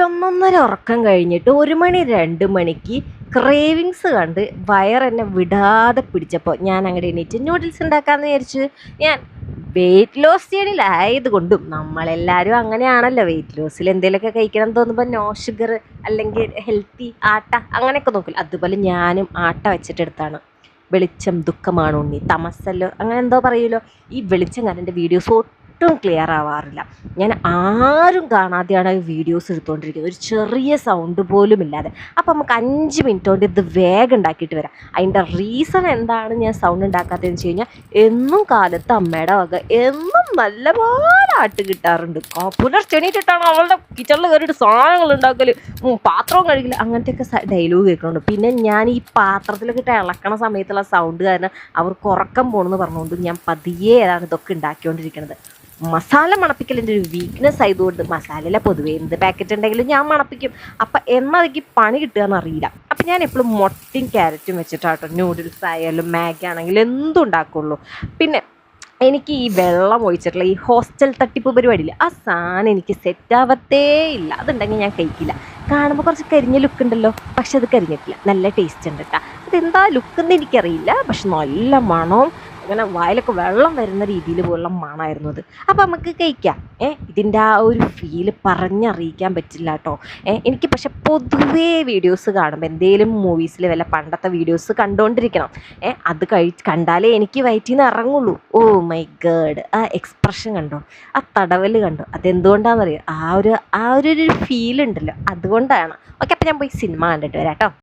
ഒന്നൊന്നര ഉറക്കം കഴിഞ്ഞിട്ട് 1 മണി 2 മണിക്ക് ക്രേവിങ്സ് കണ്ട് വയറെന്നെ വിടാതെ പിടിച്ചപ്പോൾ ഞാൻ അങ്ങോട്ട് എണീറ്റ് നൂഡിൽസ് ഉണ്ടാക്കാമെന്ന് വിചാരിച്ചു. ഞാൻ വെയിറ്റ് ലോസ് ചെയ്യണില്ലായത് കൊണ്ടും നമ്മളെല്ലാവരും അങ്ങനെയാണല്ലോ, വെയിറ്റ് ലോസിൽ എന്തെങ്കിലുമൊക്കെ കഴിക്കണം എന്ന് തോന്നുമ്പോൾ നോ ഷുഗർ അല്ലെങ്കിൽ ഹെൽത്തി ആട്ട അങ്ങനെയൊക്കെ നോക്കില്ല. അതുപോലെ ഞാനും ആട്ട വെച്ചിട്ടെടുത്താണ്. വെളിച്ചം ദുഃഖമാണ് ഉണ്ണി, തമസല്ലോ അങ്ങനെ എന്തോ പറയുമല്ലോ. ഈ വെളിച്ചം കാരണം എൻ്റെ വീഡിയോസ് ഒട്ടും ക്ലിയർ ആവാറില്ല. ഞാൻ ആരും കാണാതെയാണ് വീഡിയോസ് എടുത്തുകൊണ്ടിരിക്കുന്നത്, ഒരു ചെറിയ സൗണ്ട് പോലും ഇല്ലാതെ. അപ്പോൾ നമുക്ക് 5 മിനിറ്റ് കൊണ്ട് ഇത് വേഗം ഉണ്ടാക്കിയിട്ട് വരാം. അതിൻ്റെ റീസൺ എന്താണ് ഞാൻ സൗണ്ട് ഉണ്ടാക്കാത്തതെന്ന് വെച്ച് കഴിഞ്ഞാൽ, എന്നും കാലത്ത് അമ്മയുടെ വക എന്നും നല്ലപോലെ ആട്ട് കിട്ടാറുണ്ട്. പുലർച്ചെണീറ്റിട്ടാണ് അവളുടെ കിച്ചണിൽ കയറിയിട്ട് സാധനങ്ങൾ ഉണ്ടാക്കൽ, പാത്രവും കഴുകില്ല, അങ്ങനത്തെയൊക്കെ ഡയലോഗ് കേൾക്കുന്നുണ്ട്. പിന്നെ ഞാൻ ഈ പാത്രത്തിലൊക്കെ ഇട്ട് ഇളക്കണ സമയത്തുള്ള സൗണ്ട് കാരണം അവർക്ക് ഉറക്കം പോകണമെന്ന് പറഞ്ഞുകൊണ്ട് ഞാൻ പതിയെ ഏതാണ് ഇതൊക്കെ ഉണ്ടാക്കിക്കൊണ്ടിരിക്കുന്നത്. മസാല മണപ്പിക്കൽ എൻ്റെ ഒരു വീക്ക്നെസ് ആയതുകൊണ്ട് മസാലയിലെ പൊതുവേ എന്ത് പാക്കറ്റ് ഉണ്ടെങ്കിലും ഞാൻ മണപ്പിക്കും. അപ്പം എന്നതൊക്കെ പണി കിട്ടുകയെന്ന് അറിയില്ല. അപ്പം ഞാൻ എപ്പോഴും മുട്ടയും ക്യാരറ്റും വെച്ചിട്ടാട്ടോ നൂഡിൽസ് ആയാലും മാഗി ആണെങ്കിലും എന്തും ഉണ്ടാക്കുള്ളൂ. പിന്നെ എനിക്ക് ഈ വെള്ളം ഒഴിച്ചിട്ടുള്ള ഈ ഹോസ്റ്റൽ തട്ടിപ്പ് പരിപാടിയില്ല, ആ സാധനം എനിക്ക് സെറ്റാവത്തേ ഇല്ല. അതുണ്ടെങ്കിൽ ഞാൻ കഴിക്കില്ല. കാണുമ്പോൾ കുറച്ച് കരിഞ്ഞ ലുക്ക് ഉണ്ടല്ലോ, പക്ഷെ അത് കരിഞ്ഞിട്ടില്ല, നല്ല ടേസ്റ്റ് ഉണ്ട് കേട്ടോ. അതെന്താ ലുക്കെന്ന് എനിക്കറിയില്ല, പക്ഷെ നല്ല മണവും അങ്ങനെ വായിലൊക്കെ വെള്ളം വരുന്ന രീതിയിൽ പോലുള്ള മണമായിരുന്നു അത്. അപ്പോൾ നമുക്ക് കഴിക്കാം. ഇതിൻ്റെ ആ ഒരു ഫീല് പറഞ്ഞറിയിക്കാൻ പറ്റില്ല കേട്ടോ. എനിക്ക് പക്ഷെ പൊതുവേ വീഡിയോസ് കാണുമ്പോൾ എന്തെങ്കിലും മൂവീസിൽ വല്ല പണ്ടത്തെ വീഡിയോസ് കണ്ടുകൊണ്ടിരിക്കണം. അത് കണ്ടാലേ എനിക്ക് വയറ്റിൽ നിന്ന് ഇറങ്ങുള്ളൂ. ഓ മൈ ഗേഡ്, ആ എക്സ്പ്രഷൻ കണ്ടോ, ആ തടവൽ കണ്ടോ, അതെന്തുകൊണ്ടാണെന്നറിയോ, ആ ഒരു ഫീലുണ്ടല്ലോ, അതുകൊണ്ടാണ്. ഓക്കെ, അപ്പോൾ ഞാൻ പോയി സിനിമ കണ്ടിട്ട് വരാം കേട്ടോ.